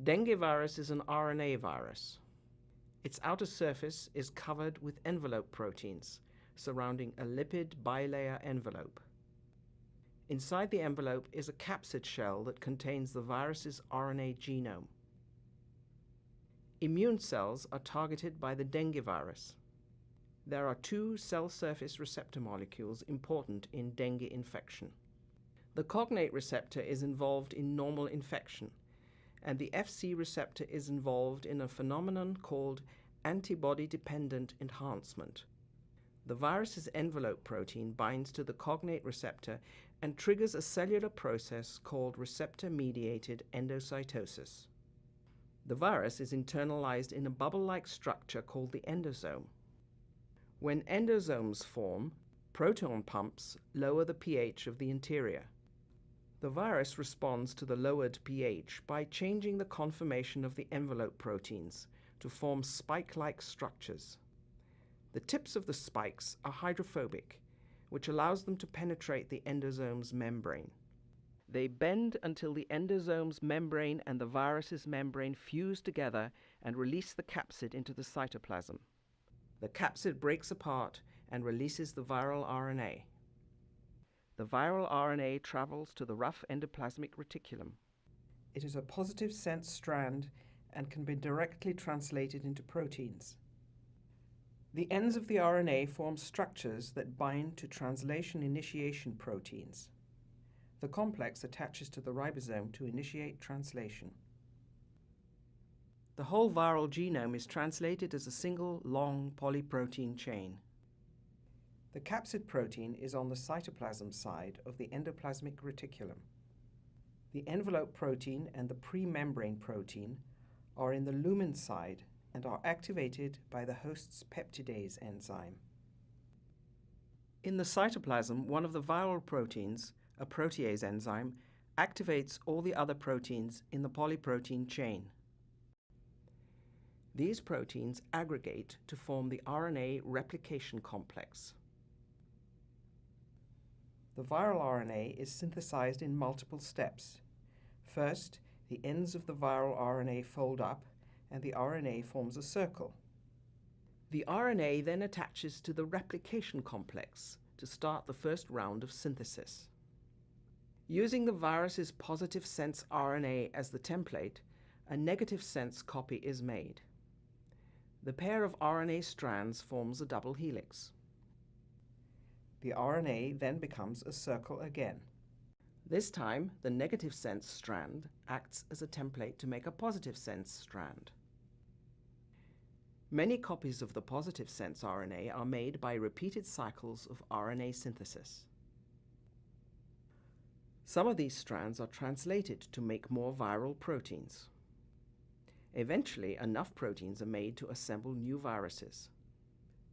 Dengue virus is an RNA virus. Its outer surface is covered with envelope proteins surrounding a lipid bilayer envelope. Inside the envelope is a capsid shell that contains the virus's RNA genome. Immune cells are targeted by the dengue virus. There are two cell surface receptor molecules important in dengue infection. The cognate receptor is involved in normal infection, and the Fc receptor is involved in a phenomenon called antibody-dependent enhancement. The virus's envelope protein binds to the cognate receptor and triggers a cellular process called receptor-mediated endocytosis. The virus is internalized in a bubble-like structure called the endosome. When endosomes form, proton pumps lower the pH of the interior. The virus responds to the lowered pH by changing the conformation of the envelope proteins to form spike-like structures. The tips of the spikes are hydrophobic, which allows them to penetrate the endosome's membrane. They bend until the endosome's membrane and the virus's membrane fuse together and release the capsid into the cytoplasm. The capsid breaks apart and releases the viral RNA. The viral RNA travels to the rough endoplasmic reticulum. It is a positive sense strand and can be directly translated into proteins. The ends of the RNA form structures that bind to translation initiation proteins. The complex attaches to the ribosome to initiate translation. The whole viral genome is translated as a single long polyprotein chain. The capsid protein is on the cytoplasm side of the endoplasmic reticulum. The envelope protein and the pre-membrane protein are in the lumen side and are activated by the host's peptidase enzyme. In the cytoplasm, one of the viral proteins, a protease enzyme, activates all the other proteins in the polyprotein chain. These proteins aggregate to form the RNA replication complex. The viral RNA is synthesized in multiple steps. First, the ends of the viral RNA fold up and the RNA forms a circle. The RNA then attaches to the replication complex to start the first round of synthesis. Using the virus's positive sense RNA as the template, a negative sense copy is made. The pair of RNA strands forms a double helix. The RNA then becomes a circle again. This time, the negative sense strand acts as a template to make a positive sense strand. Many copies of the positive sense RNA are made by repeated cycles of RNA synthesis. Some of these strands are translated to make more viral proteins. Eventually, enough proteins are made to assemble new viruses.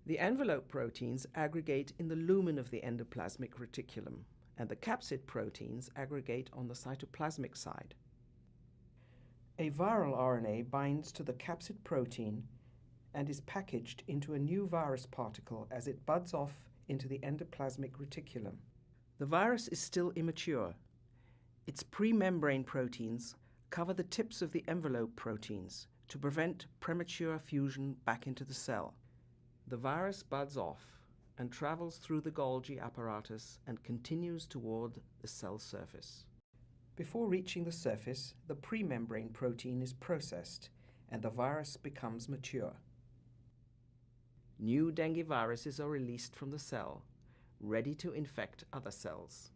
The envelope proteins aggregate in the lumen of the endoplasmic reticulum, and the capsid proteins aggregate on the cytoplasmic side. A viral RNA binds to the capsid protein and is packaged into a new virus particle as it buds off into the endoplasmic reticulum. The virus is still immature. Its pre-membrane proteins cover the tips of the envelope proteins to prevent premature fusion back into the cell. The virus buds off and travels through the Golgi apparatus and continues toward the cell surface. Before reaching the surface, the pre-membrane protein is processed and the virus becomes mature. New dengue viruses are released from the cell, ready to infect other cells.